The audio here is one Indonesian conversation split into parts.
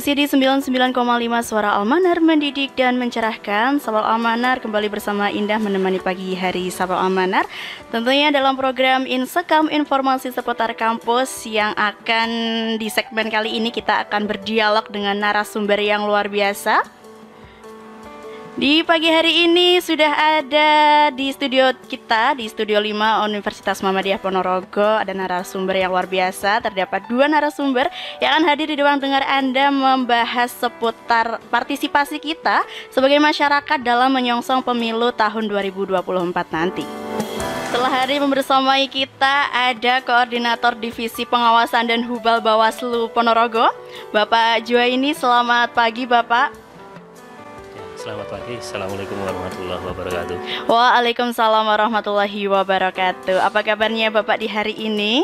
Masih di 99,5 Suara Almanar, mendidik dan mencerahkan. Sahabat Almanar kembali bersama Indah menemani pagi hari Sahabat Almanar. Tentunya dalam program Insekam, informasi seputar kampus, yang akan di segmen kali ini kita akan berdialog dengan narasumber yang luar biasa. Di pagi hari ini sudah ada di studio kita, di Studio 5 Universitas Muhammadiyah Ponorogo, ada narasumber yang luar biasa. Terdapat 2 narasumber yang akan hadir di ruang dengar Anda membahas seputar partisipasi kita sebagai masyarakat dalam menyongsong pemilu tahun 2024 nanti. Setelah hari membersamai kita ada Koordinator Divisi Pengawasan dan Hubal Bawaslu Ponorogo, Bapak Juwaini. Selamat pagi Bapak. Selamat pagi, Assalamualaikum warahmatullahi wabarakatuh. Waalaikumsalam warahmatullahi wabarakatuh. Apa kabarnya Bapak di hari ini?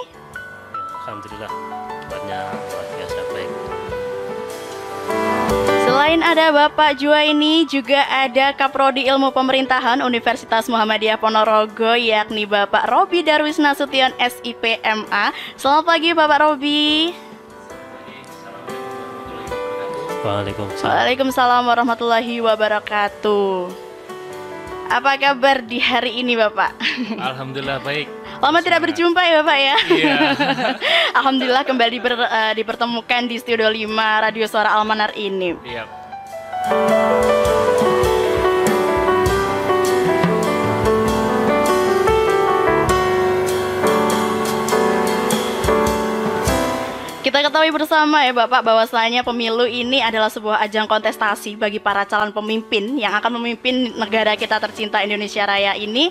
Alhamdulillah, kabarnya luar biasa baik. Selain ada Bapak Juwaini, juga ada Kaprodi Ilmu Pemerintahan Universitas Muhammadiyah Ponorogo, yakni Bapak Robi Darwis Nasution, SIP MA. Selamat pagi Bapak Robi. Waalaikumsalam warahmatullahi wabarakatuh. Apa kabar di hari ini Bapak? Alhamdulillah baik. Lama tidak berjumpa ya Bapak ya? Iya. Alhamdulillah kembali dipertemukan di Studio 5 Radio Suara Almanar ini. Iya. Kita ketahui bersama ya Bapak bahwasanya pemilu ini adalah sebuah ajang kontestasi bagi para calon pemimpin yang akan memimpin negara kita tercinta Indonesia Raya ini.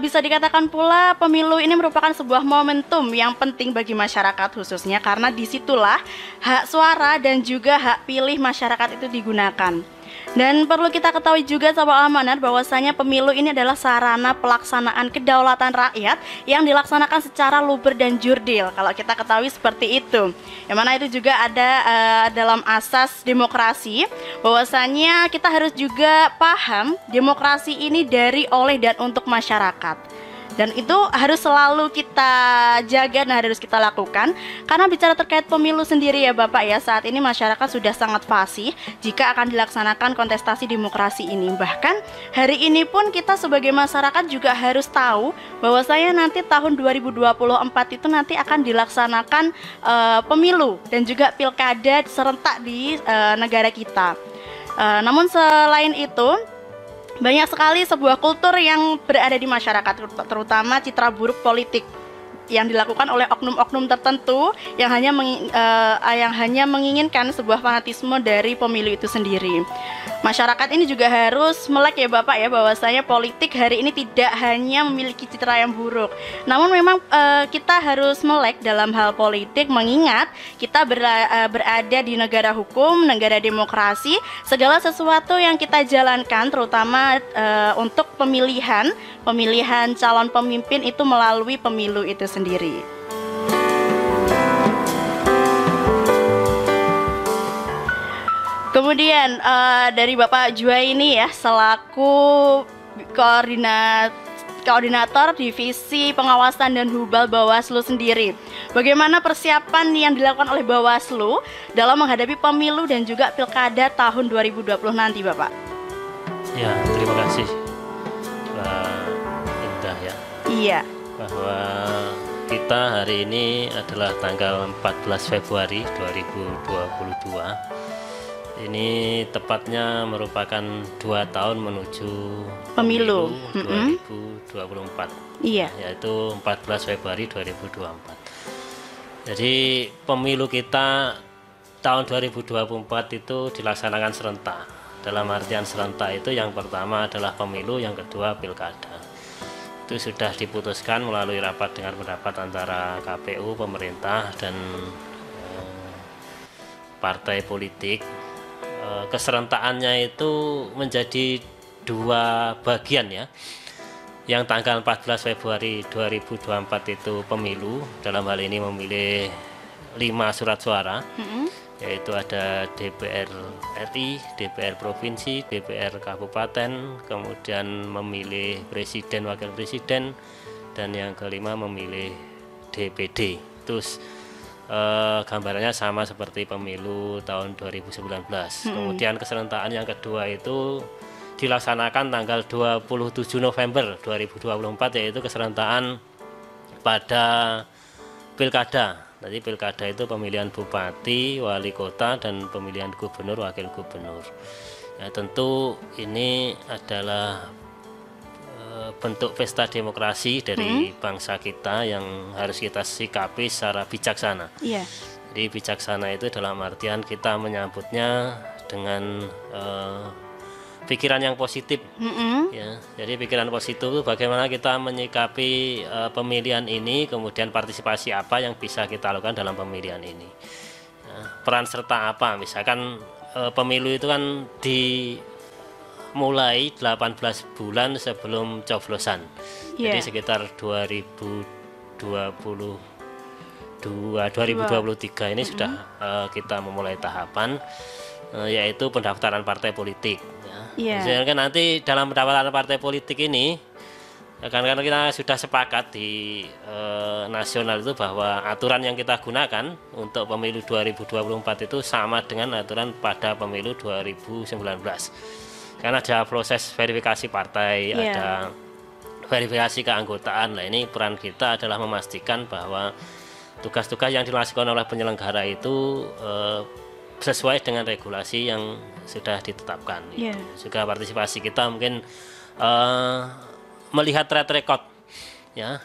Bisa dikatakan pula pemilu ini merupakan sebuah momentum yang penting bagi masyarakat khususnya karena disitulah hak suara dan juga hak pilih masyarakat itu digunakan. Dan perlu kita ketahui juga Sahabat Almanar bahwasanya pemilu ini adalah sarana pelaksanaan kedaulatan rakyat yang dilaksanakan secara luber dan jurdil. Kalau kita ketahui seperti itu. Yang mana itu juga ada dalam asas demokrasi, bahwasanya kita harus juga paham demokrasi ini dari, oleh, dan untuk masyarakat. Dan itu harus selalu kita jaga dan harus kita lakukan. Karena bicara terkait pemilu sendiri ya Bapak ya, saat ini masyarakat sudah sangat fasih jika akan dilaksanakan kontestasi demokrasi ini. Bahkan hari ini pun kita sebagai masyarakat juga harus tahu bahwasanya nanti tahun 2024 itu nanti akan dilaksanakan pemilu dan juga pilkada serentak di negara kita. Namun selain itu, banyak sekali sebuah kultur yang berada di masyarakat, terutama citra buruk politik yang dilakukan oleh oknum-oknum tertentu yang hanya menginginkan sebuah fanatisme dari pemilu itu sendiri. Masyarakat ini juga harus melek ya Bapak ya, bahwasanya politik hari ini tidak hanya memiliki citra yang buruk. Namun memang kita harus melek dalam hal politik, mengingat kita berada di negara hukum, negara demokrasi. Segala sesuatu yang kita jalankan, terutama untuk pemilihan calon pemimpin itu melalui pemilu itu sendiri. Kemudian dari Bapak Juwaini ya, selaku koordinator Divisi Pengawasan dan Hubal Bawaslu sendiri, bagaimana persiapan yang dilakukan oleh Bawaslu dalam menghadapi pemilu dan juga pilkada tahun 2020 nanti Bapak? Ya, terima kasih Mbak Indah ya. Iya. Bahwa kita hari ini adalah tanggal 14 Februari 2022. Ini tepatnya merupakan 2 tahun menuju pemilu 2024. Iya. Yaitu 14 Februari 2024. Jadi pemilu kita tahun 2024 itu dilaksanakan serentak. Dalam artian serentak itu yang pertama adalah pemilu, yang kedua pilkada. Itu sudah diputuskan melalui rapat dengar pendapat antara KPU, pemerintah, dan partai politik. Keserentakannya itu menjadi 2 bagian ya. Yang tanggal 14 Februari 2024 itu pemilu, dalam hal ini memilih 5 surat suara, yaitu ada DPR RI, DPR Provinsi, DPR Kabupaten, kemudian memilih Presiden, Wakil Presiden, dan yang kelima memilih DPD. Terus gambarannya sama seperti pemilu tahun 2019. Kemudian keserentakan yang kedua itu dilaksanakan tanggal 27 November 2024, yaitu keserentakan pada pilkada. Jadi pilkada itu pemilihan bupati, wali kota, dan pemilihan gubernur, wakil gubernur. Ya, tentu ini adalah bentuk pesta demokrasi dari bangsa kita yang harus kita sikapi secara bijaksana. Jadi bijaksana itu dalam artian kita menyambutnya dengan pikiran yang positif. Ya, jadi pikiran positif itu bagaimana kita menyikapi pemilihan ini, kemudian partisipasi apa yang bisa kita lakukan dalam pemilihan ini. Ya, peran serta apa, misalkan pemilu itu kan mulai 18 bulan sebelum coblosan. Jadi sekitar 2023 ini sudah kita memulai tahapan yaitu pendaftaran partai politik. Jadi kan nanti dalam pendaftaran partai politik ini karena kita sudah sepakat di nasional itu bahwa aturan yang kita gunakan untuk pemilu 2024 itu sama dengan aturan pada pemilu 2019. Karena ada proses verifikasi partai, ada verifikasi keanggotaan. Nah, ini peran kita adalah memastikan bahwa tugas-tugas yang dilaksanakan oleh penyelenggara itu sesuai dengan regulasi yang sudah ditetapkan. Juga partisipasi kita mungkin melihat track record, ya,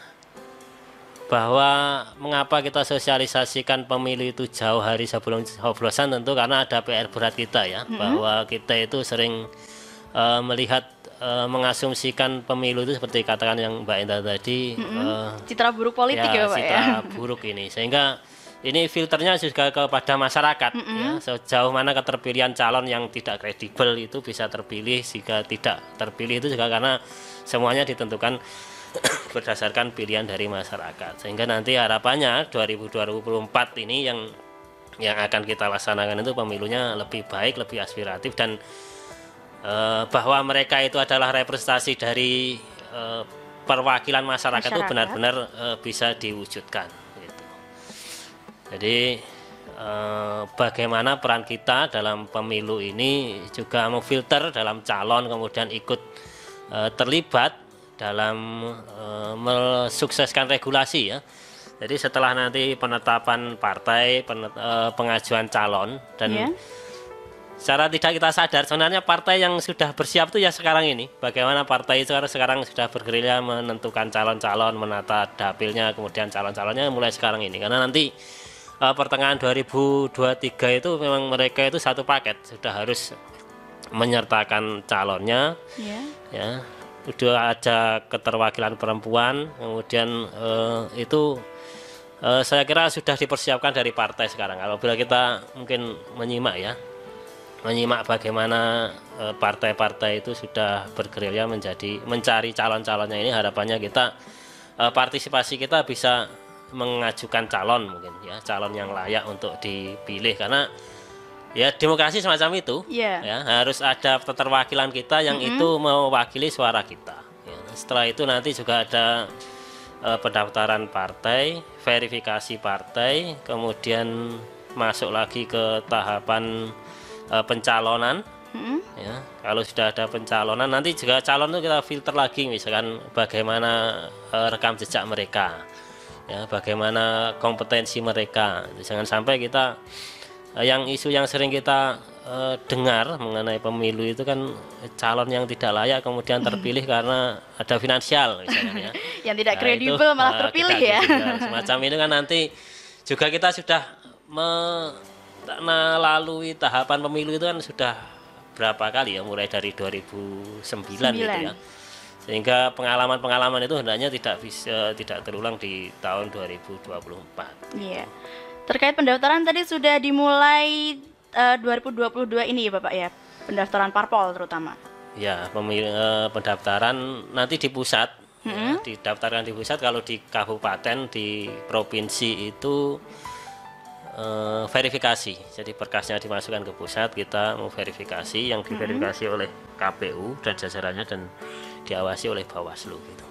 bahwa mengapa kita sosialisasikan pemilu itu jauh hari sebelum coblosan, tentu karena ada PR berat kita, ya, bahwa kita itu sering melihat mengasumsikan pemilu itu seperti katakan yang Mbak Indah tadi, citra buruk politik, ya Pak, citra buruk ini, sehingga ini filternya juga kepada masyarakat, ya, sejauh mana keterpilihan calon yang tidak kredibel itu bisa terpilih, jika tidak terpilih itu juga karena semuanya ditentukan berdasarkan pilihan dari masyarakat, sehingga nanti harapannya 2024 ini yang akan kita laksanakan itu pemilunya lebih baik, lebih aspiratif, dan bahwa mereka itu adalah representasi dari perwakilan masyarakat itu benar-benar bisa diwujudkan, gitu. Jadi bagaimana peran kita dalam pemilu ini juga memfilter dalam calon, kemudian ikut terlibat dalam mensukseskan regulasi, ya. Jadi setelah nanti penetapan partai, pengajuan calon, dan secara tidak kita sadar sebenarnya partai yang sudah bersiap itu ya sekarang ini. Bagaimana partai itu sekarang sudah bergerilya menentukan calon-calon, menata dapilnya, kemudian calon-calonnya mulai sekarang ini. Karena nanti pertengahan 2023 itu memang mereka itu satu paket, sudah harus menyertakan calonnya, ya, udah ada keterwakilan perempuan, kemudian itu saya kira sudah dipersiapkan dari partai sekarang. Kalau bila kita mungkin menyimak bagaimana partai-partai itu sudah bergerilya mencari calon-calonnya ini, harapannya kita partisipasi kita bisa mengajukan calon, mungkin, ya, calon yang layak untuk dipilih, karena ya demokrasi semacam itu, ya, harus ada keterwakilan kita yang itu mewakili suara kita, ya. Setelah itu nanti juga ada pendaftaran partai, verifikasi partai, kemudian masuk lagi ke tahapan pencalonan, ya. Kalau sudah ada pencalonan, nanti juga calon itu kita filter lagi, misalkan bagaimana rekam jejak mereka, ya, bagaimana kompetensi mereka. Jangan sampai kita yang isu yang sering kita dengar mengenai pemilu itu kan calon yang tidak layak kemudian terpilih karena ada finansial, misalnya, ya. Yang tidak kredibel malah terpilih, ya. Semacam itu kan nanti juga kita sudah melalui tahapan pemilu itu kan sudah berapa kali, ya, mulai dari 2009 gitu, ya. Sehingga pengalaman-pengalaman itu hendaknya tidak terulang di tahun 2024. Iya. Terkait pendaftaran tadi sudah dimulai 2022 ini, ya Bapak, ya, pendaftaran parpol terutama. Ya, pendaftaran nanti di pusat, ya, didaftarkan di pusat. Kalau di kabupaten, di provinsi itu verifikasi. Jadi berkasnya dimasukkan ke pusat, kita mau verifikasi, yang diverifikasi oleh KPU dan jajarannya dan diawasi oleh Bawaslu, gitu.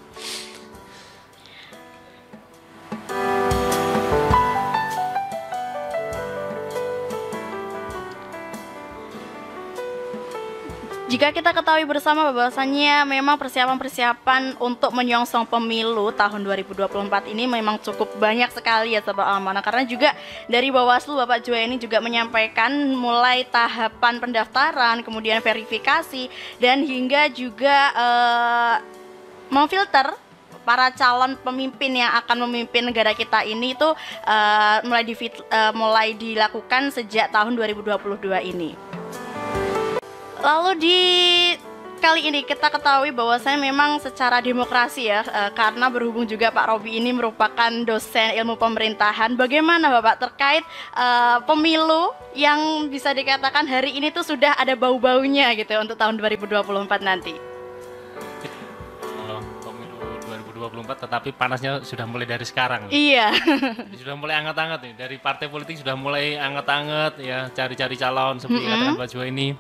Jika kita ketahui bersama bahwasannya memang persiapan-persiapan untuk menyongsong pemilu tahun 2024 ini memang cukup banyak sekali ya Sobat Amanah, karena juga dari Bawaslu Bapak Joy ini juga menyampaikan mulai tahapan pendaftaran, kemudian verifikasi, dan hingga juga memfilter para calon pemimpin yang akan memimpin negara kita ini itu mulai dilakukan sejak tahun 2022 ini. Lalu di kali ini kita ketahui bahwasanya memang secara demokrasi ya, karena berhubung juga Pak Robi ini merupakan dosen ilmu pemerintahan. Bagaimana Bapak terkait pemilu yang bisa dikatakan hari ini tuh sudah ada bau-baunya gitu untuk tahun 2024 nanti? Pemilu 2024 tetapi panasnya sudah mulai dari sekarang. Iya. Sudah mulai hangat-hangat nih, dari partai politik sudah mulai hangat-hangat ya, cari-cari calon seperti katakan Pak Joy ini.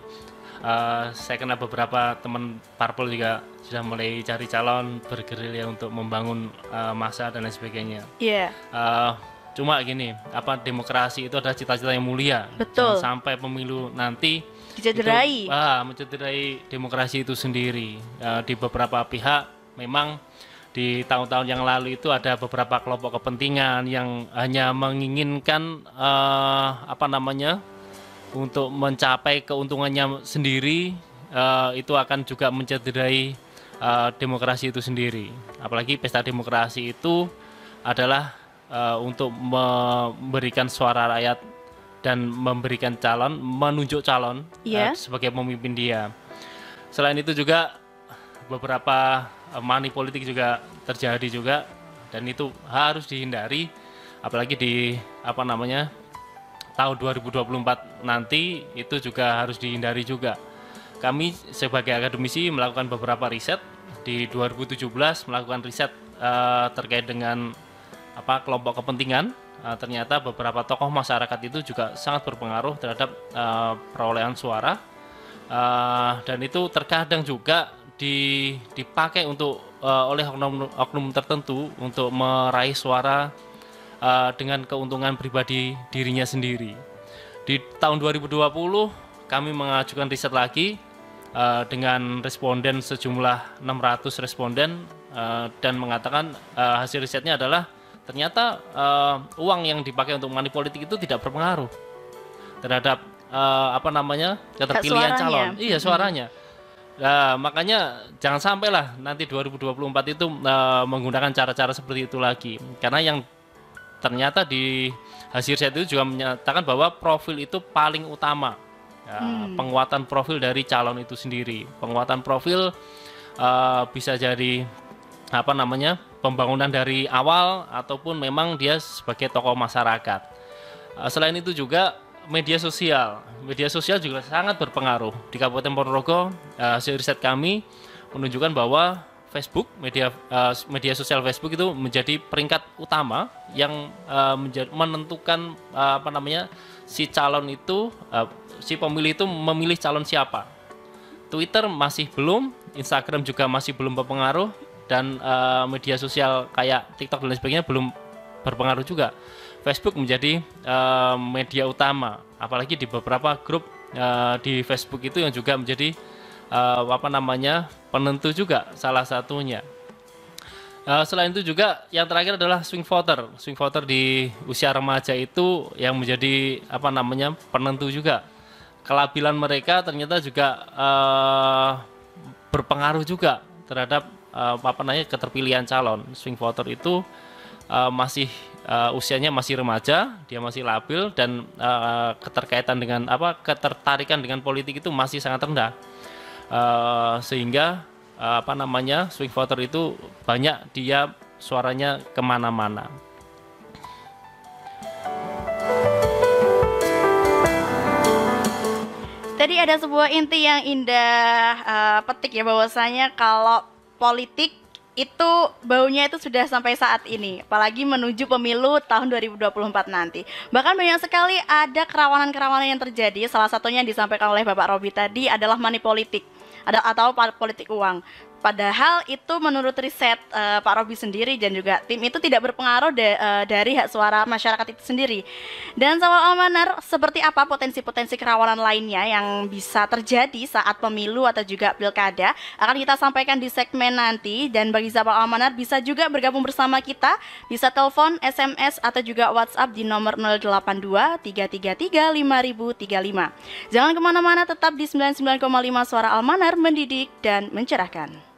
Saya kenal beberapa teman parpol juga sudah mulai cari calon, bergerilya untuk membangun masa dan lain sebagainya. Iya. Cuma gini, demokrasi itu adalah cita-cita yang mulia. Betul. Jangan sampai pemilu nanti dicederai. Mencederai demokrasi itu sendiri. Di beberapa pihak memang di tahun-tahun yang lalu itu ada beberapa kelompok kepentingan yang hanya menginginkan untuk mencapai keuntungannya sendiri, itu akan juga mencederai demokrasi itu sendiri. Apalagi pesta demokrasi itu adalah untuk memberikan suara rakyat dan memberikan calon, menunjuk calon sebagai pemimpin dia. Selain itu juga beberapa money politik juga terjadi juga, dan itu harus dihindari, apalagi di tahun 2024 nanti itu juga harus dihindari juga. Kami sebagai akademisi melakukan beberapa riset di 2017, melakukan riset terkait dengan kelompok kepentingan. Ternyata beberapa tokoh masyarakat itu juga sangat berpengaruh terhadap perolehan suara, dan itu terkadang juga dipakai untuk oleh oknum tertentu untuk meraih suara dengan keuntungan pribadi dirinya sendiri. Di tahun 2020 kami mengajukan riset lagi dengan responden sejumlah 600 responden, dan mengatakan hasil risetnya adalah ternyata uang yang dipakai untuk money politik itu tidak berpengaruh terhadap keterpilihan calon. Iya, suaranya. Nah, makanya jangan sampailah nanti 2024 itu menggunakan cara-cara seperti itu lagi, karena yang ternyata di hasil riset itu juga menyatakan bahwa profil itu paling utama, penguatan profil dari calon itu sendiri. Penguatan profil bisa jadi pembangunan dari awal, ataupun memang dia sebagai tokoh masyarakat. Selain itu juga media sosial juga sangat berpengaruh. Di Kabupaten Ponorogo, hasil riset kami menunjukkan bahwa Facebook, media sosial Facebook itu menjadi peringkat utama yang menentukan si calon itu, si pemilih itu memilih calon siapa. Twitter masih belum, Instagram juga masih belum berpengaruh, dan media sosial kayak TikTok dan lain sebagainya belum berpengaruh juga. Facebook menjadi media utama, apalagi di beberapa grup di Facebook itu yang juga menjadi penentu juga salah satunya. Selain itu juga yang terakhir adalah swing voter di usia remaja itu yang menjadi penentu juga. Kelabilan mereka ternyata juga berpengaruh juga terhadap keterpilihan calon. Swing voter itu usianya masih remaja, dia masih labil, dan keterkaitan dengan ketertarikan dengan politik itu masih sangat rendah. Sehingga swing voter itu banyak dia suaranya kemana-mana. Tadi ada sebuah inti yang Indah petik ya, bahwasanya kalau politik itu baunya itu sudah sampai saat ini, apalagi menuju pemilu tahun 2024 nanti. Bahkan banyak sekali ada kerawanan-kerawanan yang terjadi. Salah satunya yang disampaikan oleh Bapak Robi tadi adalah money politik atau politik uang. Padahal itu menurut riset Pak Robi sendiri dan juga tim itu tidak berpengaruh dari hak suara masyarakat itu sendiri. Dan Sahabat Almanar, seperti apa potensi-potensi kerawanan lainnya yang bisa terjadi saat pemilu atau juga pilkada akan kita sampaikan di segmen nanti. Dan bagi Sahabat Almanar bisa juga bergabung bersama kita, bisa telepon, SMS atau juga WhatsApp di nomor 082 333 5035. Jangan kemana-mana, tetap di 99,5 Suara Almanar, mendidik dan mencerahkan.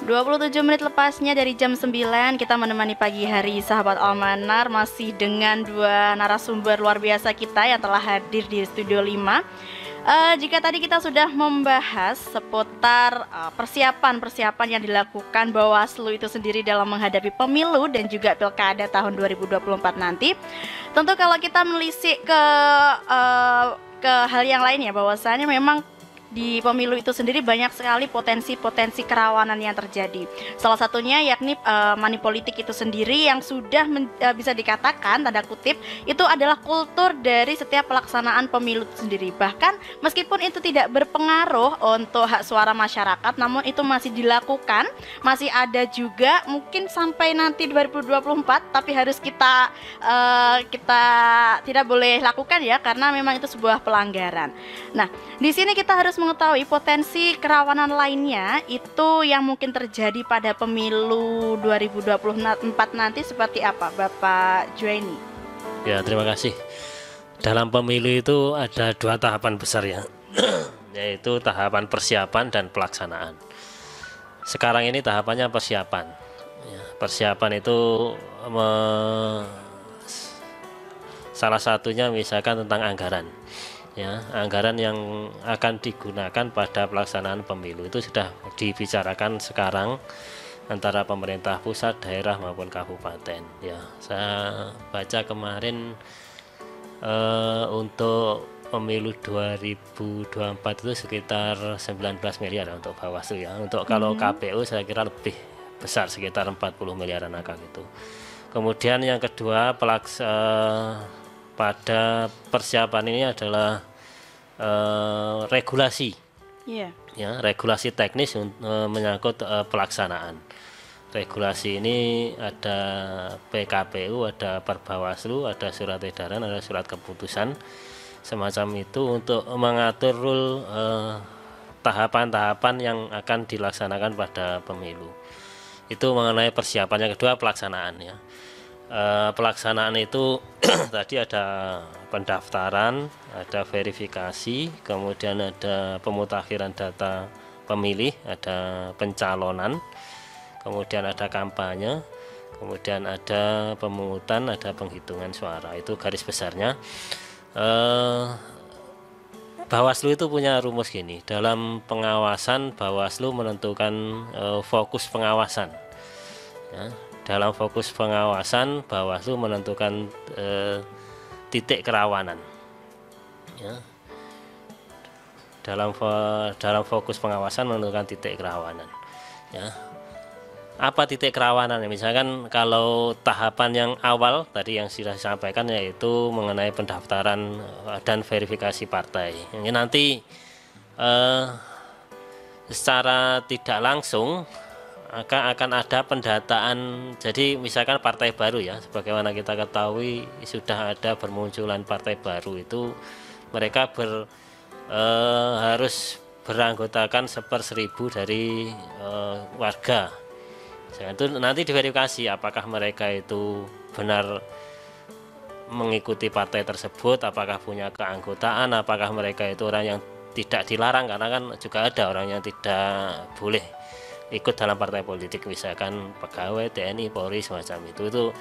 27 menit lepasnya dari jam 9 kita menemani pagi hari Sahabat Almanar masih dengan dua narasumber luar biasa kita yang telah hadir di Studio 5. Jika tadi kita sudah membahas seputar persiapan-persiapan yang dilakukan Bawaslu itu sendiri dalam menghadapi pemilu dan juga pilkada tahun 2024 nanti, tentu kalau kita menelisik ke hal yang lainnya, bahwasannya memang di pemilu itu sendiri banyak sekali potensi-potensi kerawanan yang terjadi. Salah satunya yakni money politik itu sendiri yang sudah bisa dikatakan tanda kutip itu adalah kultur dari setiap pelaksanaan pemilu itu sendiri. Bahkan meskipun itu tidak berpengaruh untuk hak suara masyarakat, namun itu masih dilakukan, masih ada juga mungkin sampai nanti 2024, tapi harus kita tidak boleh lakukan ya, karena memang itu sebuah pelanggaran. Nah, di sini kita harus mengetahui potensi kerawanan lainnya itu yang mungkin terjadi pada pemilu 2024 nanti seperti apa, Bapak Juwaini? Ya, terima kasih. Dalam pemilu itu ada dua tahapan besar ya, yaitu tahapan persiapan dan pelaksanaan. Sekarang ini tahapannya persiapan. Ya, persiapan itu salah satunya misalkan tentang anggaran. Ya, anggaran yang akan digunakan pada pelaksanaan pemilu itu sudah dibicarakan sekarang antara pemerintah pusat, daerah maupun kabupaten. Ya, saya baca kemarin untuk pemilu 2024 itu sekitar 19 miliar untuk Bawaslu ya. Untuk kalau KPU saya kira lebih besar, sekitar 40 miliaran angka gitu. Kemudian yang kedua pada persiapan ini adalah regulasi, ya, regulasi teknis menyangkut pelaksanaan. Regulasi ini ada PKPU, ada Perbawaslu, ada surat edaran, ada surat keputusan, semacam itu untuk mengatur tahapan-tahapan yang akan dilaksanakan pada pemilu. Itu mengenai persiapan. Yang kedua pelaksanaan ya. Pelaksanaan itu tadi ada pendaftaran, ada verifikasi, kemudian ada pemutakhiran data pemilih, ada pencalonan, kemudian ada kampanye, kemudian ada pemungutan, ada penghitungan suara. Itu garis besarnya. Bawaslu itu punya rumus gini, dalam pengawasan Bawaslu menentukan fokus pengawasan ya. Dalam fokus pengawasan, Bawaslu menentukan titik kerawanan. Ya. Dalam fokus pengawasan menentukan titik kerawanan. Ya. Apa titik kerawanan? Misalkan kalau tahapan yang awal tadi yang sudah disampaikan yaitu mengenai pendaftaran dan verifikasi partai. Ini nanti secara tidak langsung akan ada pendataan. Jadi misalkan partai baru ya, sebagaimana kita ketahui sudah ada bermunculan partai baru itu, mereka harus beranggotakan 1/1000 dari warga. Itu nanti diverifikasi apakah mereka itu benar mengikuti partai tersebut, apakah punya keanggotaan, apakah mereka itu orang yang tidak dilarang, karena kan juga ada orang yang tidak boleh ikut dalam partai politik, misalkan pegawai TNI, Polri, semacam itu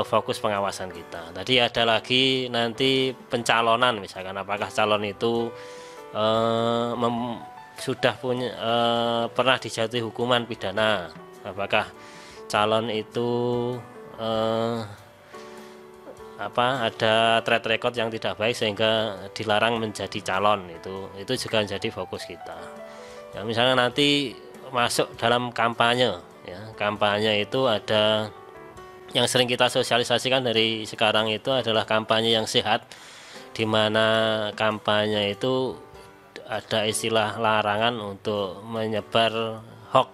fokus pengawasan kita. Tadi ada lagi nanti pencalonan, misalkan apakah calon itu sudah punya pernah dijatuhi hukuman pidana, apakah calon itu ada track record yang tidak baik sehingga dilarang menjadi calon. Itu juga menjadi fokus kita ya. Misalnya nanti masuk dalam kampanye ya, kampanye itu ada yang sering kita sosialisasikan dari sekarang itu adalah kampanye yang sehat, di mana kampanye itu ada istilah larangan untuk menyebar hoax,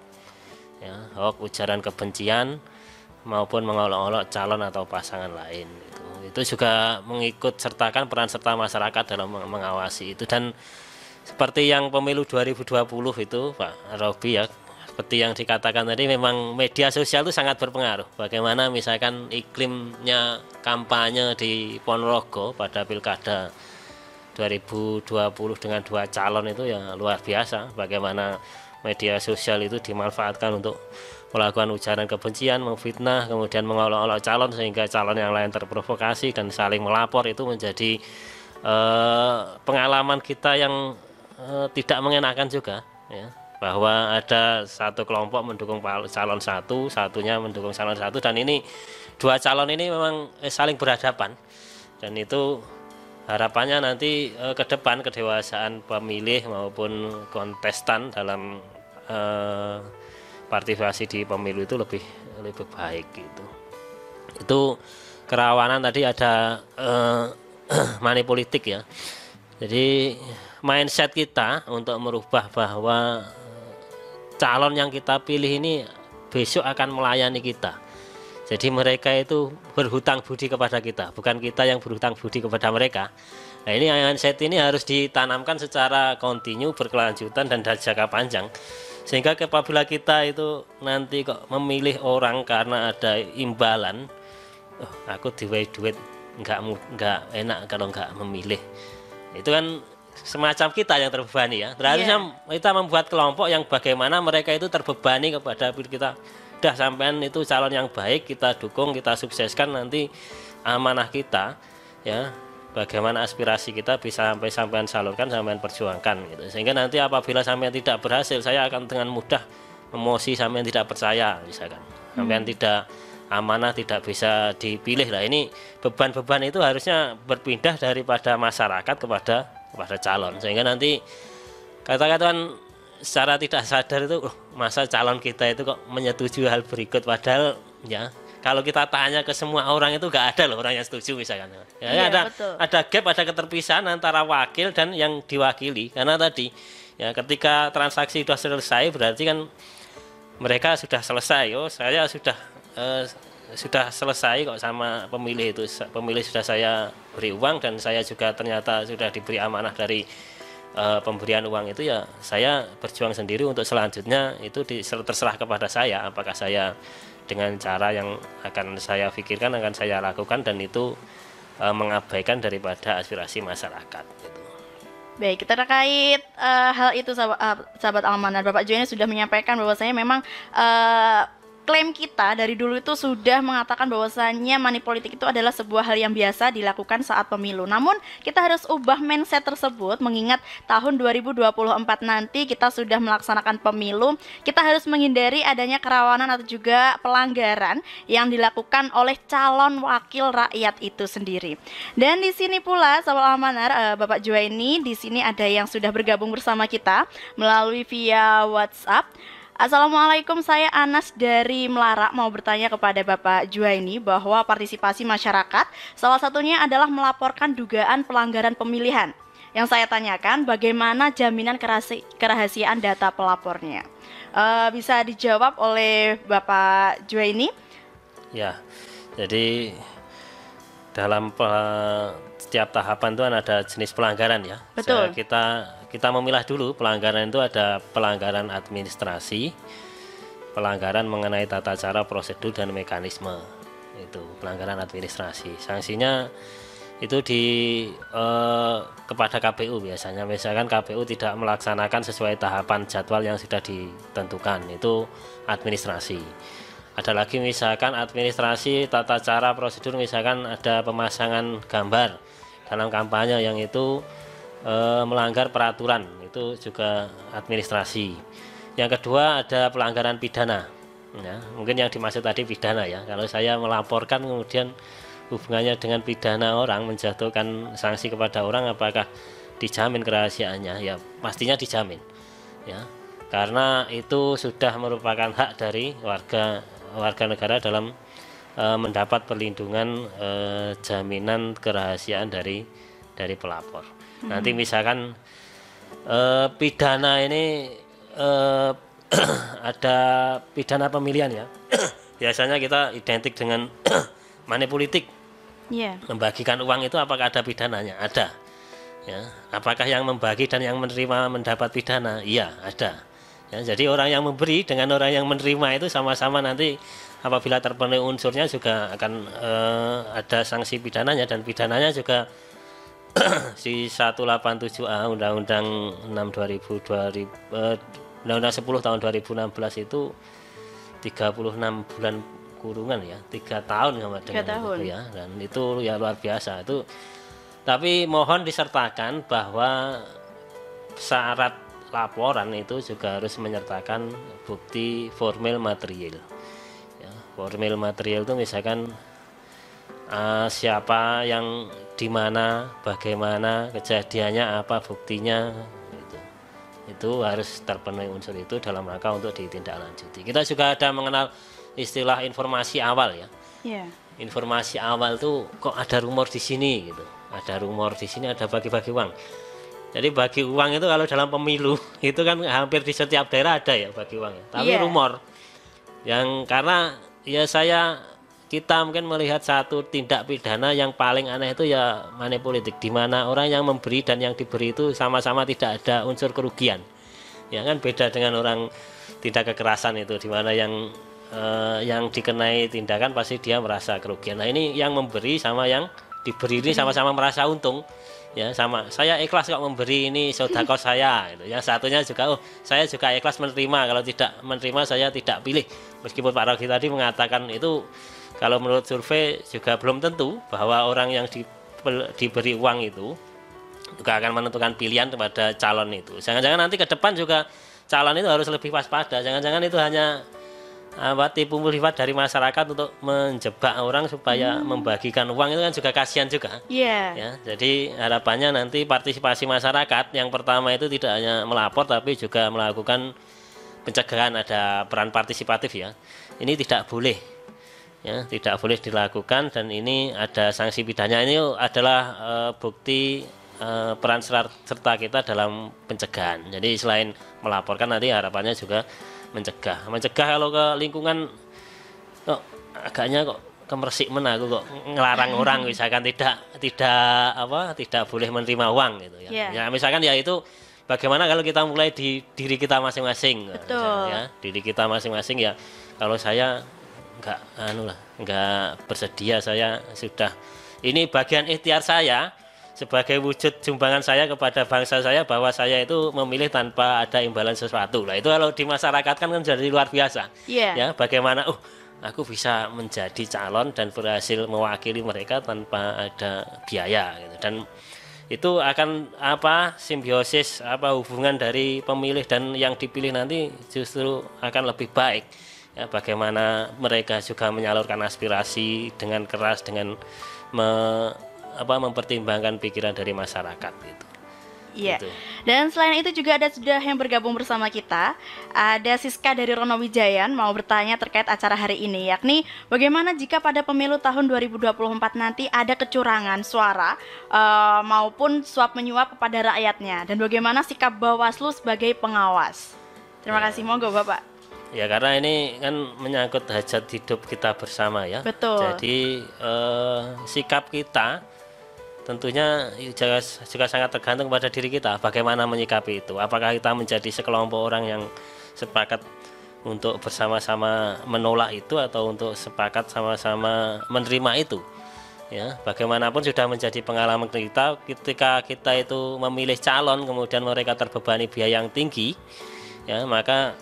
ya, hoax, ujaran kebencian maupun mengolok-olok calon atau pasangan lain. Itu juga mengikut sertakan peran serta masyarakat dalam mengawasi itu. Dan seperti yang pemilu 2020 itu Pak Robi ya, seperti yang dikatakan tadi, memang media sosial itu sangat berpengaruh. Bagaimana misalkan iklimnya kampanye di Ponorogo pada Pilkada 2020 dengan 2 calon itu ya luar biasa. Bagaimana media sosial itu dimanfaatkan untuk melakukan ujaran kebencian, memfitnah, kemudian mengolok-olok calon sehingga calon yang lain terprovokasi dan saling melapor. Itu menjadi pengalaman kita yang tidak mengenakan juga, ya, bahwa ada satu kelompok mendukung calon satu, satunya mendukung calon satu, dan ini 2 calon ini memang saling berhadapan. Dan itu harapannya nanti ke depan kedewasaan pemilih maupun kontestan dalam partisipasi di pemilu itu lebih baik gitu. Itu kerawanan tadi ada money politik ya. Jadi mindset kita untuk merubah bahwa calon yang kita pilih ini besok akan melayani kita. Jadi mereka itu berhutang budi kepada kita, bukan kita yang berhutang budi kepada mereka. Nah, ini mindset ini harus ditanamkan secara kontinu, berkelanjutan dan jangka panjang. Sehingga apabila kita itu nanti kok memilih orang karena ada imbalan, aku diwai duit, enggak enak kalau enggak memilih. Itu kan semacam kita yang terbebani ya. Harusnya kita membuat kelompok yang bagaimana mereka itu terbebani kepada kita. Udah, sampean itu calon yang baik, kita dukung, kita sukseskan, nanti amanah kita ya. Bagaimana aspirasi kita bisa sampean salurkan, sampean perjuangkan gitu. Sehingga nanti apabila sampean tidak berhasil, saya akan dengan mudah emosi sampean tidak percaya misalkan. Sampean tidak amanah, tidak bisa dipilih. Lah ini beban-beban itu harusnya berpindah daripada masyarakat kepada calon. Sehingga nanti kata-kataan secara tidak sadar itu masa calon kita itu kok menyetujui hal berikut, padahal ya kalau kita tanya ke semua orang itu nggak ada loh orang yang setuju misalkan. Ya, ada gap, ada keterpisahan antara wakil dan yang diwakili. Karena tadi ya ketika transaksi sudah selesai berarti kan mereka sudah selesai. Oh, saya sudah selesai kok sama pemilih itu. Pemilih sudah saya beri uang dan saya juga ternyata sudah diberi amanah dari pemberian uang itu, ya saya berjuang sendiri untuk selanjutnya itu terserah kepada saya, apakah saya dengan cara yang akan saya pikirkan, akan saya lakukan, dan itu mengabaikan daripada aspirasi masyarakat gitu. Baik, kita terkait hal itu sahabat Almanar, Bapak Joy sudah menyampaikan bahwasanya memang klaim kita dari dulu itu sudah mengatakan bahwasannya money politik itu adalah sebuah hal yang biasa dilakukan saat pemilu. Namun kita harus ubah mindset tersebut, mengingat tahun 2024 nanti kita sudah melaksanakan pemilu. Kita harus menghindari adanya kerawanan atau juga pelanggaran yang dilakukan oleh calon wakil rakyat itu sendiri. Dan di sini pula sahabat Almanar, Bapak Joy ini di sini ada yang sudah bergabung bersama kita melalui via WhatsApp. Assalamualaikum, saya Anas dari Melara, mau bertanya kepada Bapak Juwaini bahwa partisipasi masyarakat salah satunya adalah melaporkan dugaan pelanggaran pemilihan. Yang saya tanyakan, bagaimana jaminan kerahasiaan data pelapornya? Bisa dijawab oleh Bapak Juwaini? Ya, jadi dalam setiap tahapan itu ada jenis pelanggaran ya. Betul. Kita memilah dulu pelanggaran itu ada pelanggaran administrasi, pelanggaran mengenai tata cara, prosedur dan mekanisme. Itu pelanggaran administrasi. Sanksinya itu kepada KPU biasanya. Misalkan KPU tidak melaksanakan sesuai tahapan jadwal yang sudah ditentukan, itu administrasi. Ada lagi misalkan administrasi, tata cara, prosedur, misalkan ada pemasangan gambar dalam kampanye yang itu melanggar peraturan, itu juga administrasi. Yang kedua ada pelanggaran pidana ya, mungkin yang dimaksud tadi pidana ya. Kalau saya melaporkan kemudian hubungannya dengan pidana orang, menjatuhkan sanksi kepada orang, apakah dijamin kerahasiaannya? Ya pastinya dijamin ya, karena itu sudah merupakan hak dari warga negara dalam mendapat perlindungan jaminan kerahasiaan dari pelapor. Nanti misalkan pidana ini ada pidana pemilihan ya. Biasanya kita identik dengan money politik. Membagikan uang itu apakah ada pidananya? Ada. Ya, apakah yang membagi dan yang menerima mendapat pidana? Iya, ada. Ya, jadi orang yang memberi dengan orang yang menerima itu sama-sama nanti apabila terpenuhi unsurnya juga akan ada sanksi pidananya, dan pidananya juga si 187A Undang-Undang 6 Undang-Undang 10 tahun 2016 itu 36 bulan kurungan ya, 3 tahun sama dengan 3 tahun. Itu ya, dan itu ya luar biasa itu. Tapi mohon disertakan bahwa syarat laporan itu juga harus menyertakan bukti formal material. Ya, formal material itu misalkan siapa yang di mana, bagaimana kejadiannya, apa buktinya, itu harus terpenuhi unsur itu dalam rangka untuk ditindaklanjuti. Kita juga ada mengenal istilah informasi awal ya. Informasi awal tuh kok ada rumor di sini gitu. Ada rumor di sini, ada bagi-bagi uang. Jadi bagi uang itu kalau dalam pemilu itu kan hampir di setiap daerah ada ya bagi uang. Tapi rumor yang karena ya kita mungkin melihat satu tindak pidana yang paling aneh itu ya money politik, di mana orang yang memberi dan yang diberi itu sama-sama tidak ada unsur kerugian. Ya kan beda dengan orang tindak kekerasan itu, di mana yang dikenai tindakan pasti dia merasa kerugian. Nah ini yang memberi sama yang diberi ini sama-sama merasa untung. Ya sama, saya ikhlas kok memberi, ini sedekah saya gitu. Yang satunya juga saya juga ikhlas menerima, kalau tidak menerima saya tidak pilih. Meskipun Pak Rogi tadi mengatakan itu kalau menurut survei juga belum tentu bahwa orang yang diberi uang itu juga akan menentukan pilihan kepada calon itu. Jangan-jangan nanti ke depan juga calon itu harus lebih waspada. Jangan-jangan itu hanya tipu muslihat dari masyarakat untuk menjebak orang supaya membagikan uang, itu kan juga kasihan juga. Ya, jadi harapannya nanti partisipasi masyarakat yang pertama itu tidak hanya melapor tapi juga melakukan pencegahan, ada peran partisipatif ya. Ini tidak boleh. Ya, tidak boleh dilakukan, dan ini ada sanksi pidananya. Ini adalah bukti peran serta kita dalam pencegahan. Jadi selain melaporkan, nanti harapannya juga mencegah kalau ke lingkungan kok agaknya kok kemersik aku kok ngelarang orang misalkan tidak boleh menerima uang gitu ya. Ya misalkan ya itu bagaimana kalau kita mulai di diri kita masing-masing. Ya, diri kita masing-masing ya. Kalau saya nggak bersedia, saya sudah, ini bagian ikhtiar saya sebagai wujud sumbangan saya kepada bangsa saya bahwa saya itu memilih tanpa ada imbalan sesuatu. Nah itu kalau di masyarakat kan jadi luar biasa. Ya, bagaimana aku bisa menjadi calon dan berhasil mewakili mereka tanpa ada biaya gitu. Dan itu akan simbiosis hubungan dari pemilih dan yang dipilih nanti justru akan lebih baik. Ya, bagaimana mereka juga menyalurkan aspirasi dengan keras, dengan mempertimbangkan pikiran dari masyarakat gitu. Gitu. Dan selain itu juga sudah yang bergabung bersama kita, ada Siska dari Rono Wijayan mau bertanya terkait acara hari ini, yakni bagaimana jika pada pemilu tahun 2024 nanti ada kecurangan suara maupun suap menyuap kepada rakyatnya, dan bagaimana sikap Bawaslu sebagai pengawas. Terima kasih, monggo Bapak. Ya karena ini kan menyangkut hajat hidup kita bersama ya. Betul. Jadi sikap kita tentunya juga sangat tergantung pada diri kita, bagaimana menyikapi itu. Apakah kita menjadi sekelompok orang yang sepakat untuk bersama-sama menolak itu, atau untuk sepakat sama-sama menerima itu. Ya, bagaimanapun sudah menjadi pengalaman kita ketika kita itu memilih calon kemudian mereka terbebani biaya yang tinggi, ya maka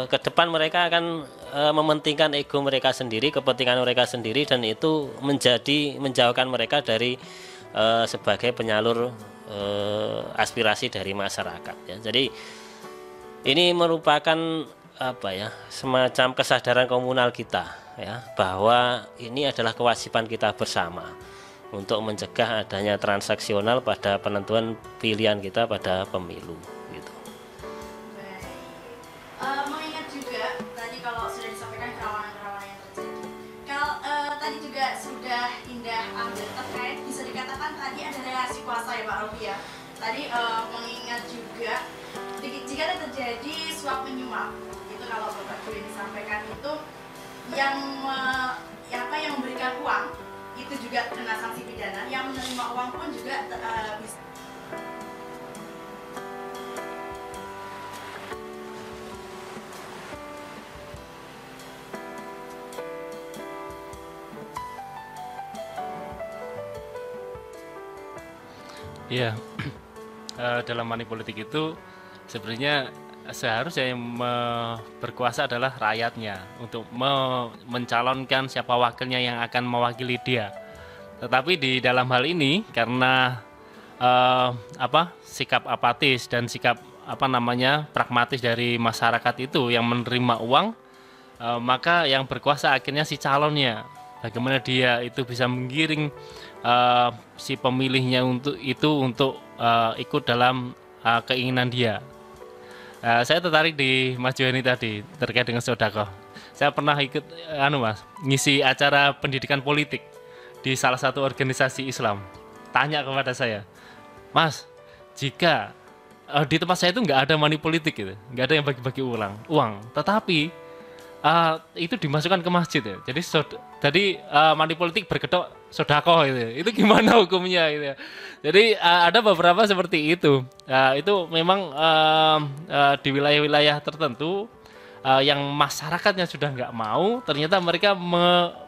ke depan mereka akan mementingkan ego mereka sendiri, kepentingan mereka sendiri, dan itu menjauhkan mereka dari sebagai penyalur aspirasi dari masyarakat ya. Jadi ini merupakan semacam kesadaran komunal kita ya, bahwa ini adalah kewajiban kita bersama untuk mencegah adanya transaksional pada penentuan pilihan kita pada pemilu. Mengingat juga tadi kalau sudah disampaikan kerawanan-kerawanan yang terjadi, kalau sudah Indah ambil terkait bisa dikatakan tadi ada relasi kuasa ya Pak Robi ya. Tadi mengingat juga jika terjadi suap menyuap itu kalau Bapak boleh disampaikan itu yang memberikan uang itu juga kena sanksi pidana, yang menerima uang pun juga bisa. Iya, dalam money politik itu sebenarnya seharusnya yang berkuasa adalah rakyatnya untuk mencalonkan siapa wakilnya yang akan mewakili dia. Tetapi di dalam hal ini karena sikap apatis dan sikap pragmatis dari masyarakat itu yang menerima uang, maka yang berkuasa akhirnya si calonnya. Bagaimana dia itu bisa menggiring si pemilihnya untuk ikut dalam keinginan dia. Saya tertarik di Mas Johani tadi terkait dengan sedekah. Saya pernah ikut ngisi acara pendidikan politik di salah satu organisasi Islam. Tanya kepada saya, Mas, jika di tempat saya itu nggak ada money politik gitu, nggak ada yang bagi-bagi uang, tetapi itu dimasukkan ke masjid ya. Jadi money politik berkedok sodako itu gimana hukumnya gitu ya. Jadi ada beberapa seperti itu. Itu memang di wilayah-wilayah tertentu yang masyarakatnya sudah nggak mau, ternyata mereka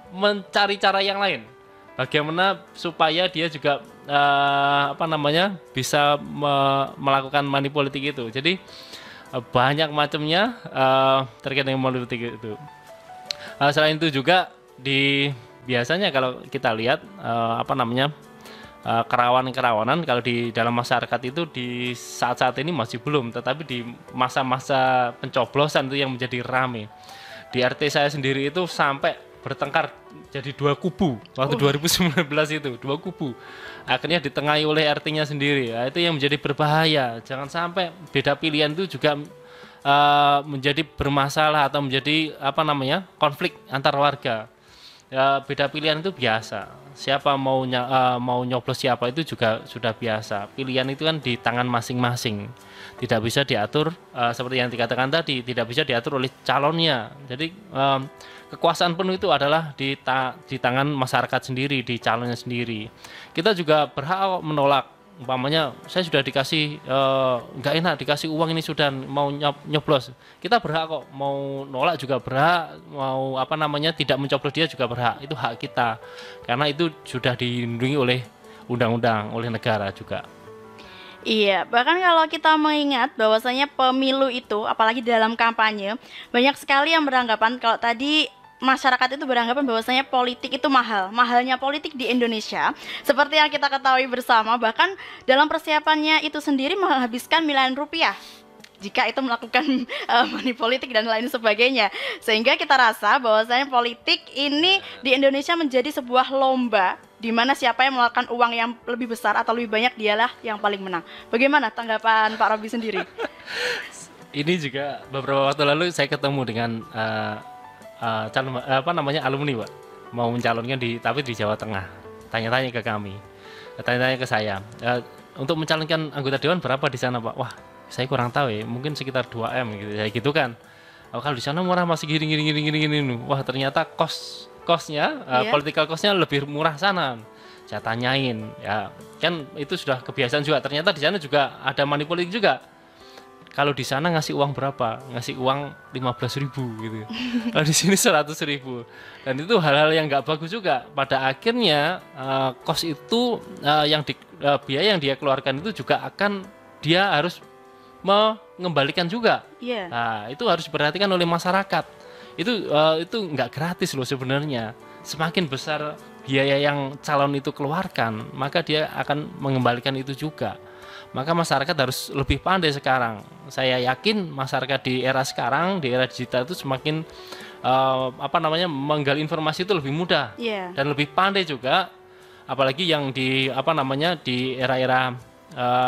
mencari cara yang lain. Bagaimana supaya dia juga bisa melakukan money politik itu. Jadi banyak macamnya terkait dengan money politik itu. Selain itu juga biasanya kalau kita lihat kerawanan kalau di dalam masyarakat itu di saat-saat ini masih belum, tetapi di masa-masa pencoblosan itu yang menjadi rame. Di RT saya sendiri itu sampai bertengkar jadi 2 kubu waktu 2019 itu 2 kubu. Akhirnya ditengahi oleh RT-nya sendiri. Nah, itu yang menjadi berbahaya. Jangan sampai beda pilihan itu juga menjadi bermasalah atau menjadi konflik antar warga. Ya, beda pilihan itu biasa. Siapa mau nyoblos siapa itu juga sudah biasa. Pilihan itu kan di tangan masing-masing. Tidak bisa diatur seperti yang dikatakan tadi, tidak bisa diatur oleh calonnya. Jadi kekuasaan penuh itu adalah di tangan masyarakat sendiri, di calonnya sendiri. Kita juga berhak menolak. Umpamanya saya sudah dikasih nggak enak dikasih uang ini sudah mau nyoblos, kita berhak kok mau nolak juga berhak, mau tidak mencoblos dia juga berhak, itu hak kita karena itu sudah dilindungi oleh undang-undang, oleh negara juga. Iya, bahkan kalau kita mengingat bahwasanya pemilu itu, apalagi dalam kampanye, banyak sekali yang beranggapan kalau tadi masyarakat itu beranggapan bahwasanya politik itu mahalnya politik di Indonesia seperti yang kita ketahui bersama, bahkan dalam persiapannya itu sendiri menghabiskan miliaran rupiah jika itu melakukan money politik dan lain sebagainya, sehingga kita rasa bahwasanya politik ini di Indonesia menjadi sebuah lomba di mana siapa yang mengeluarkan uang yang lebih besar atau lebih banyak dialah yang paling menang. Bagaimana tanggapan Pak Robi sendiri? Ini juga beberapa waktu lalu saya ketemu dengan alumni, Pak, mau mencalonkan tapi di Jawa Tengah. Tanya-tanya ke kami, tanya-tanya ke saya, untuk mencalonkan anggota dewan berapa di sana, Pak? Wah, saya kurang tahu ya, mungkin sekitar 2M gitu, ya gitu kan. Kalau di sana murah masih gini. Wah, ternyata kosnya, political costnya lebih murah sana. Saya tanyain, ya kan itu sudah kebiasaan juga. Ternyata di sana juga ada money politik juga. Kalau di sana ngasih uang berapa? Ngasih uang 15.000 gitu. Kalau di sini 100.000. Dan itu hal-hal yang nggak bagus juga. Pada akhirnya kos itu biaya yang dia keluarkan itu juga akan dia harus mengembalikan juga. Yeah. Nah, itu harus diperhatikan oleh masyarakat. Itu nggak gratis loh sebenarnya. Semakin besar biaya yang calon itu keluarkan, maka dia akan mengembalikan itu juga. Maka masyarakat harus lebih pandai sekarang. Saya yakin masyarakat di era sekarang, di era digital itu semakin menggali informasi itu lebih mudah, dan lebih pandai juga. Apalagi yang di era-era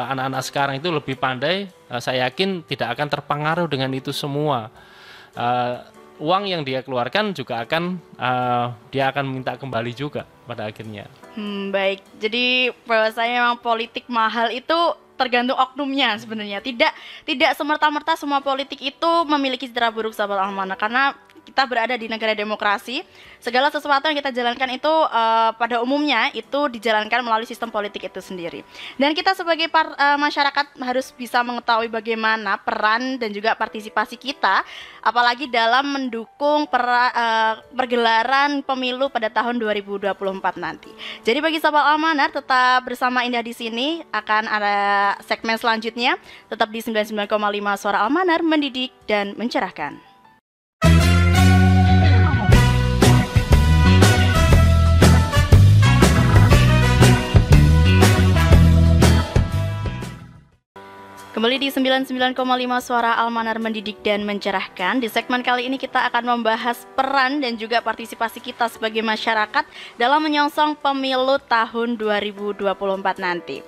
anak-anak sekarang itu lebih pandai. Saya yakin tidak akan terpengaruh dengan itu semua. Uang yang dia keluarkan juga dia akan minta kembali juga. pada akhirnya. Baik. Jadi bahwasanya memang politik mahal itu tergantung oknumnya sebenarnya. Tidak semerta-merta semua politik itu memiliki citra buruk, sahabat Almana, karena kita berada di negara demokrasi. Segala sesuatu yang kita jalankan itu pada umumnya itu dijalankan melalui sistem politik itu sendiri. Dan kita sebagai masyarakat harus bisa mengetahui bagaimana peran dan juga partisipasi kita, apalagi dalam mendukung pergelaran pemilu pada tahun 2024 nanti. Jadi bagi sahabat Almanar, tetap bersama Indah di sini, akan ada segmen selanjutnya. Tetap di 99,5 Suara Almanar, mendidik dan mencerahkan. Kembali di 99,5 Suara Almanar, mendidik dan mencerahkan. Di segmen kali ini kita akan membahas peran dan juga partisipasi kita sebagai masyarakat dalam menyongsong pemilu tahun 2024 nanti.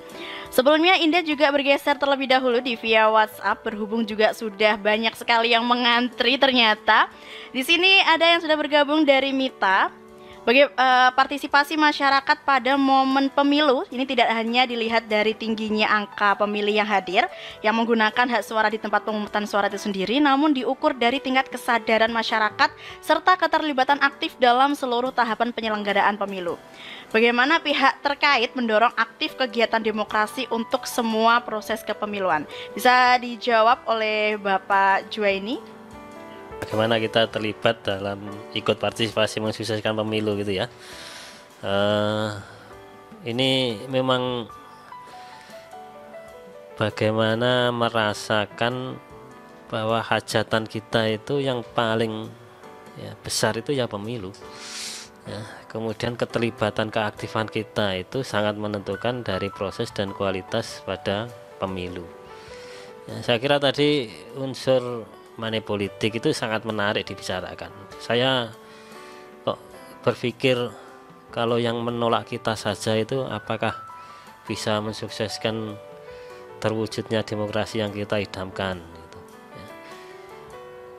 Sebelumnya Indah juga bergeser terlebih dahulu di via WhatsApp, berhubung juga sudah banyak sekali yang mengantri ternyata. Di sini ada yang sudah bergabung dari Mita. Bagi partisipasi masyarakat pada momen pemilu ini tidak hanya dilihat dari tingginya angka pemilih yang hadir yang menggunakan hak suara di tempat pemungutan suara itu sendiri, namun diukur dari tingkat kesadaran masyarakat serta keterlibatan aktif dalam seluruh tahapan penyelenggaraan pemilu. Bagaimana pihak terkait mendorong aktif kegiatan demokrasi untuk semua proses kepemiluan? Bisa dijawab oleh Bapak Juwaini. Bagaimana kita terlibat dalam ikut partisipasi mensukseskan pemilu gitu ya. Ini memang bagaimana merasakan bahwa hajatan kita itu yang paling besar itu ya pemilu. Ya, kemudian keterlibatan keaktifan kita itu sangat menentukan dari proses dan kualitas pada pemilu. Ya, saya kira tadi unsur money politik itu sangat menarik dibicarakan. Saya kok berpikir kalau yang menolak kita saja itu apakah bisa mensukseskan terwujudnya demokrasi yang kita idamkan gitu. Ya.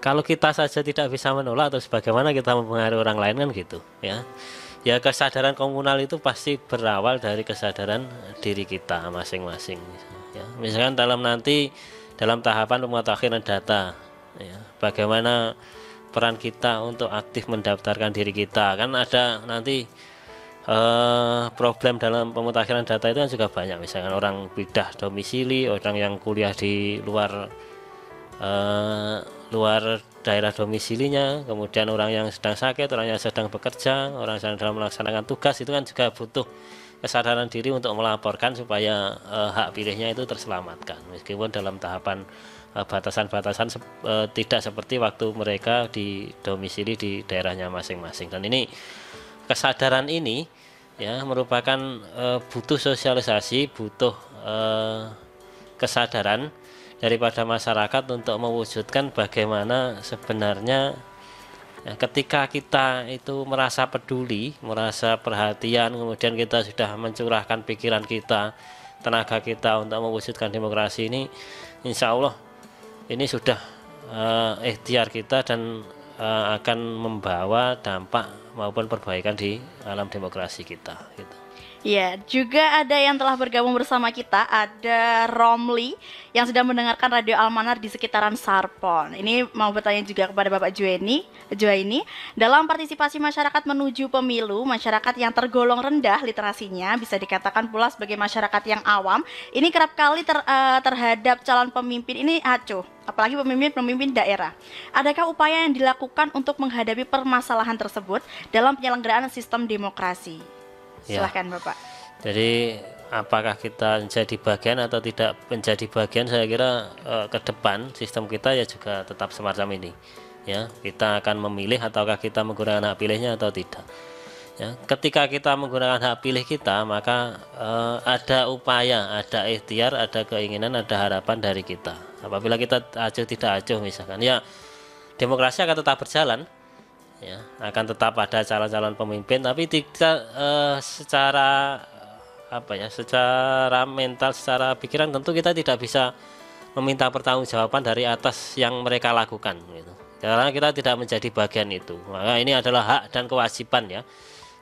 Kalau kita saja tidak bisa menolak, terus bagaimana kita mempengaruhi orang lain kan gitu ya. Ya, kesadaran komunal itu pasti berawal dari kesadaran diri kita masing-masing ya. Misalkan dalam tahapan pemutakhiran data ya, bagaimana peran kita untuk aktif mendaftarkan diri kita. Kan ada nanti problem dalam pemutakhiran data itu kan juga banyak, misalkan orang pindah domisili, orang yang kuliah di luar daerah domisilinya, kemudian orang yang sedang sakit, orang yang sedang bekerja, orang yang sedang melaksanakan tugas, itu kan juga butuh kesadaran diri untuk melaporkan supaya hak pilihnya itu terselamatkan, meskipun dalam tahapan batasan-batasan tidak seperti waktu mereka di domisili di daerahnya masing-masing. Dan ini kesadaran ini ya merupakan butuh sosialisasi, butuh kesadaran daripada masyarakat untuk mewujudkan bagaimana sebenarnya ya, ketika kita itu merasa peduli, merasa perhatian, kemudian kita sudah mencurahkan pikiran kita, tenaga kita untuk mewujudkan demokrasi ini, insya Allah ini sudah ikhtiar kita dan akan membawa dampak maupun perbaikan di alam demokrasi kita gitu. Ya, juga ada yang telah bergabung bersama kita, ada Romli yang sedang mendengarkan Radio Almanar di sekitaran Sarpon. Ini mau bertanya juga kepada Bapak Juwaini, dalam partisipasi masyarakat menuju pemilu, masyarakat yang tergolong rendah literasinya, bisa dikatakan pula sebagai masyarakat yang awam, ini kerap kali terhadap calon pemimpin ini acuh, apalagi pemimpin daerah. Adakah upaya yang dilakukan untuk menghadapi permasalahan tersebut dalam penyelenggaraan sistem demokrasi? Silahkan ya. Bapak. Jadi apakah kita menjadi bagian atau tidak menjadi bagian, saya kira ke depan sistem kita ya juga tetap semacam ini ya. Kita akan memilih ataukah kita menggunakan hak pilihnya atau tidak ya. Ketika kita menggunakan hak pilih kita, maka ada upaya, ada ikhtiar, ada keinginan, ada harapan dari kita. Apabila kita acuh tidak acuh misalkan ya, demokrasi akan tetap berjalan ya, akan tetap ada calon-calon pemimpin, tapi tidak secara secara mental, secara pikiran tentu kita tidak bisa meminta pertanggungjawaban dari atas yang mereka lakukan gitu. Karena kita tidak menjadi bagian itu. Maka ini adalah hak dan kewajiban ya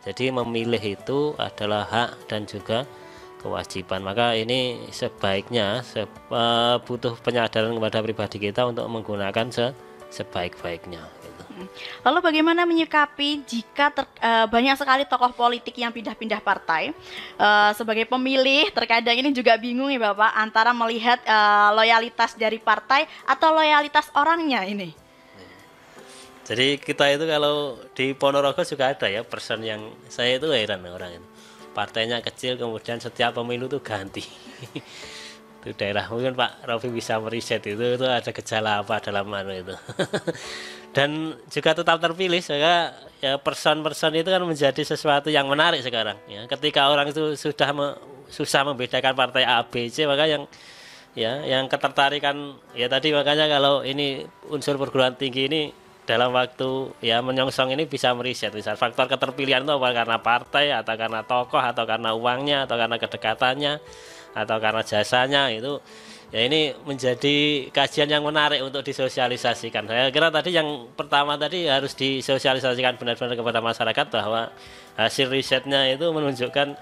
Jadi memilih itu adalah hak dan juga kewajiban. Maka ini sebaiknya butuh penyadaran kepada pribadi kita untuk menggunakan sebaik-baiknya gitu. Lalu bagaimana menyikapi jika banyak sekali tokoh politik yang pindah-pindah partai? Sebagai pemilih terkadang ini juga bingung ya Bapak antara melihat loyalitas dari partai atau loyalitas orangnya ini. Jadi kita itu kalau di Ponorogo juga ada ya person yang saya itu heran orang itu. Partainya kecil kemudian setiap pemilu tuh ganti. Itu daerah mungkin Pak Rofi bisa meriset itu ada gejala apa dalam itu. Dan juga tetap terpilih sehingga ya person-person itu kan menjadi sesuatu yang menarik sekarang ya. Ketika orang itu sudah susah membedakan partai A, B, C, maka yang ketertarikan ya tadi, makanya kalau ini unsur perguruan tinggi ini dalam waktu ya menyongsong ini bisa meriset misal faktor keterpilihan itu apa karena partai atau karena tokoh atau karena uangnya atau karena kedekatannya atau karena jasanya, itu ya ini menjadi kajian yang menarik untuk disosialisasikan. Saya kira tadi yang pertama tadi harus disosialisasikan benar-benar kepada masyarakat bahwa hasil risetnya itu menunjukkan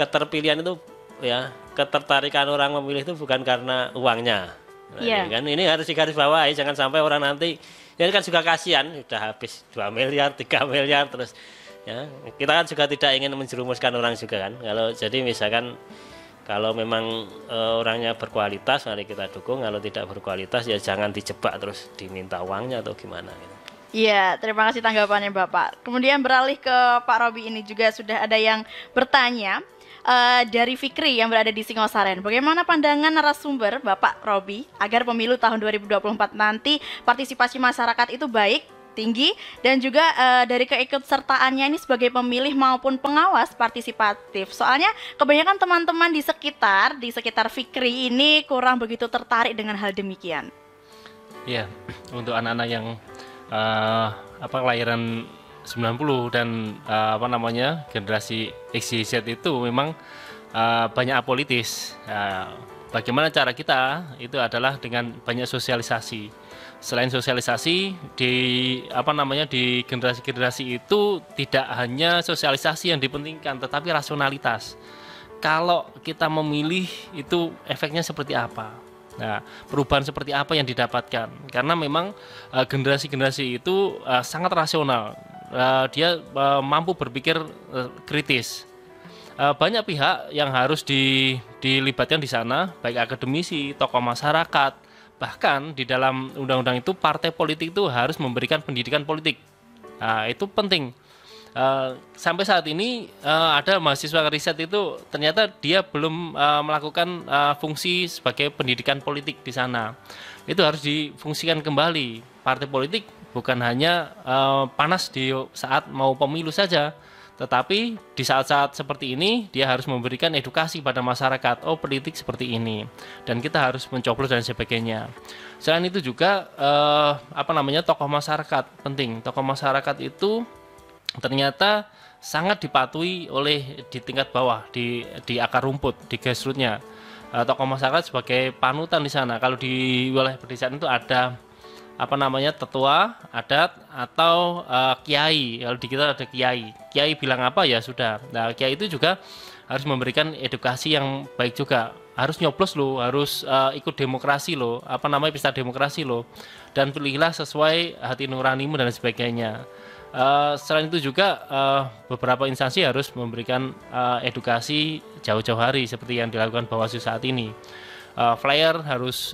keterpilihan itu ya ketertarikan orang memilih itu bukan karena uangnya. Nah, kan ini harus digarisbawahi, jangan sampai orang nanti ya kan juga kasihan sudah habis 2 miliar 3 miliar terus ya, kita kan juga tidak ingin menjerumuskan orang juga kan. Kalau jadi misalkan kalau memang orangnya berkualitas mari kita dukung, kalau tidak berkualitas ya jangan dijebak terus diminta uangnya atau gimana gitu. Iya, terima kasih tanggapannya Bapak. Kemudian beralih ke Pak Robi, ini juga sudah ada yang bertanya dari Fikri yang berada di Singosaren. Bagaimana pandangan narasumber Bapak Robi agar pemilu tahun 2024 nanti partisipasi masyarakat itu baik, tinggi, dan juga dari keikutsertaannya ini sebagai pemilih maupun pengawas partisipatif. Soalnya kebanyakan teman-teman di sekitar Fikri ini kurang begitu tertarik dengan hal demikian. Iya, untuk anak-anak yang kelahiran 90 dan generasi XYZ itu memang banyak apolitis. Bagaimana cara kita itu adalah dengan banyak sosialisasi. Selain sosialisasi di generasi-generasi itu tidak hanya sosialisasi yang dipentingkan, tetapi rasionalitas. Kalau kita memilih itu efeknya seperti apa? Nah, perubahan seperti apa yang didapatkan? Karena memang generasi-generasi itu sangat rasional. Dia mampu berpikir kritis. Banyak pihak yang harus dilibatkan di sana, baik akademisi, tokoh masyarakat, bahkan di dalam undang-undang itu partai politik itu harus memberikan pendidikan politik. Nah, itu penting. Sampai saat ini ada mahasiswa riset itu ternyata dia belum melakukan fungsi sebagai pendidikan politik di sana. Itu harus difungsikan kembali. Partai politik bukan hanya panas di saat mau pemilu saja, tetapi di saat-saat seperti ini dia harus memberikan edukasi pada masyarakat. Oh, politik seperti ini dan kita harus mencoblos dan sebagainya. Selain itu juga tokoh masyarakat penting. Tokoh masyarakat itu ternyata sangat dipatuhi oleh di tingkat bawah, di akar rumput, di grassroots-nya. Tokoh masyarakat sebagai panutan di sana. Kalau di wilayah pedesaan itu ada tetua adat atau kiai. Kalau di kita ada kiai. Kiai bilang apa ya sudah. Nah, kiai itu juga harus memberikan edukasi yang baik juga. Harus nyoblos loh, harus ikut demokrasi loh, pesta demokrasi loh. Dan pilihlah sesuai hati nuranimu dan sebagainya. Selain itu juga beberapa instansi harus memberikan edukasi jauh-jauh hari seperti yang dilakukan Bawaslu saat ini. Flyer harus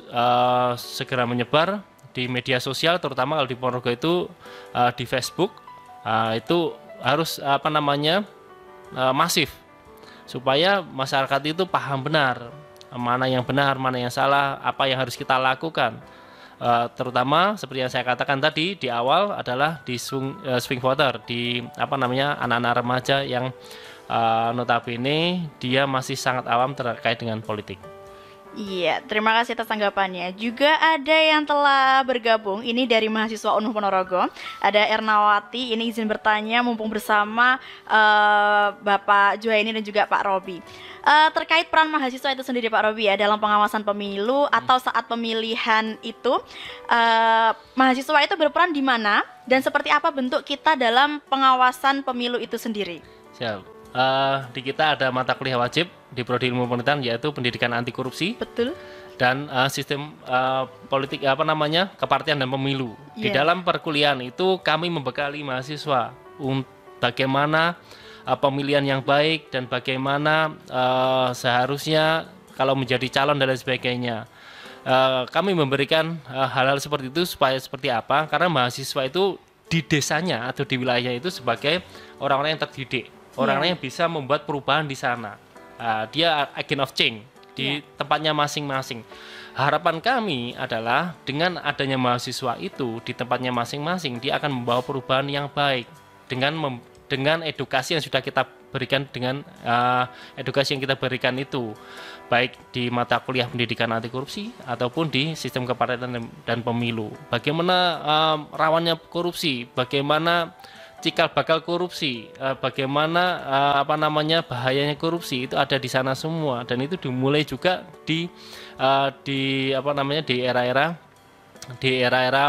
segera menyebar di media sosial, terutama kalau di Ponorogo itu di Facebook. Itu harus masif supaya masyarakat itu paham benar mana yang benar, mana yang salah, apa yang harus kita lakukan. Terutama seperti yang saya katakan tadi di awal adalah di swing voter, di anak-anak remaja yang notabene dia masih sangat awam terkait dengan politik. Iya, terima kasih atas tanggapannya. Juga ada yang telah bergabung, ini dari mahasiswa UNU Ponorogo. Ada Ernawati, ini izin bertanya mumpung bersama Bapak Juhaini dan juga Pak Robi. Terkait peran mahasiswa itu sendiri Pak Robi ya dalam pengawasan pemilu atau saat pemilihan itu, mahasiswa itu berperan di mana dan seperti apa bentuk kita dalam pengawasan pemilu itu sendiri? Siap. Di kita ada mata kuliah wajib di Prodi Ilmu Pemerintahan yaitu Pendidikan Anti Korupsi. Betul. Dan sistem politik kepartian dan pemilu. Di dalam perkuliahan itu kami membekali mahasiswa bagaimana pemilihan yang baik dan bagaimana seharusnya kalau menjadi calon dan lain sebagainya. Kami memberikan hal-hal seperti itu supaya seperti apa? Karena mahasiswa itu di desanya atau di wilayah itu sebagai orang-orang yang terdidik, orang-orang yang bisa membuat perubahan di sana. Dia agent of change di tempatnya masing-masing. Harapan kami adalah dengan adanya mahasiswa itu di tempatnya masing-masing, dia akan membawa perubahan yang baik dengan edukasi yang sudah kita berikan, dengan edukasi yang kita berikan itu baik di mata kuliah pendidikan anti korupsi ataupun di sistem kepartian dan pemilu. Bagaimana rawannya korupsi, bagaimana cikal bakal korupsi, bagaimana bahayanya korupsi itu ada di sana semua, dan itu dimulai juga di era-era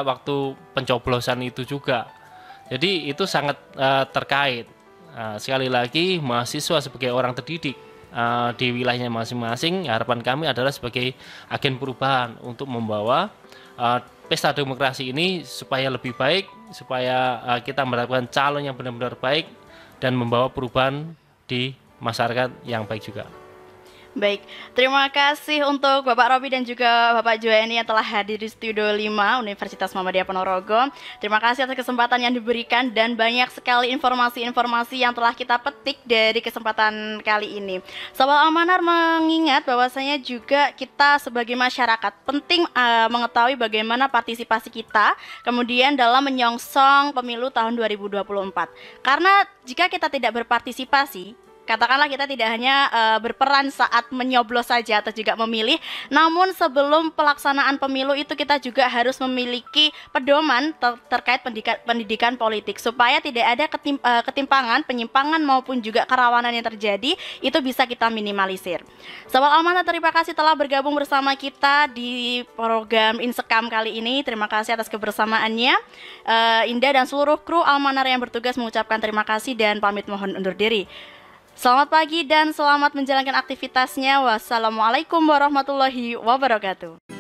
waktu pencoblosan itu juga. Jadi itu sangat terkait. Sekali lagi mahasiswa sebagai orang terdidik di wilayahnya masing-masing, harapan kami adalah sebagai agen perubahan untuk membawa pesta demokrasi ini supaya lebih baik, supaya kita mendapatkan calon yang benar-benar baik dan membawa perubahan di masyarakat yang baik juga. Baik, terima kasih untuk Bapak Robi dan juga Bapak Juhaini yang telah hadir di Studio 5 Universitas Muhammadiyah Ponorogo. Terima kasih atas kesempatan yang diberikan dan banyak sekali informasi-informasi yang telah kita petik dari kesempatan kali ini. Sobat Almanar mengingat bahwasanya juga kita sebagai masyarakat penting mengetahui bagaimana partisipasi kita kemudian dalam menyongsong pemilu tahun 2024. Karena jika kita tidak berpartisipasi, katakanlah kita tidak hanya berperan saat menyoblos saja atau juga memilih, namun sebelum pelaksanaan pemilu itu kita juga harus memiliki pedoman terkait pendidikan politik supaya tidak ada ketimpangan, penyimpangan maupun juga kerawanan yang terjadi, itu bisa kita minimalisir. Sobat Almanar, terima kasih telah bergabung bersama kita di program Insekam kali ini. Terima kasih atas kebersamaannya. Indah dan seluruh kru Almanar yang bertugas mengucapkan terima kasih dan pamit mohon undur diri. Selamat pagi dan selamat menjalankan aktivitasnya. Wassalamualaikum warahmatullahi wabarakatuh.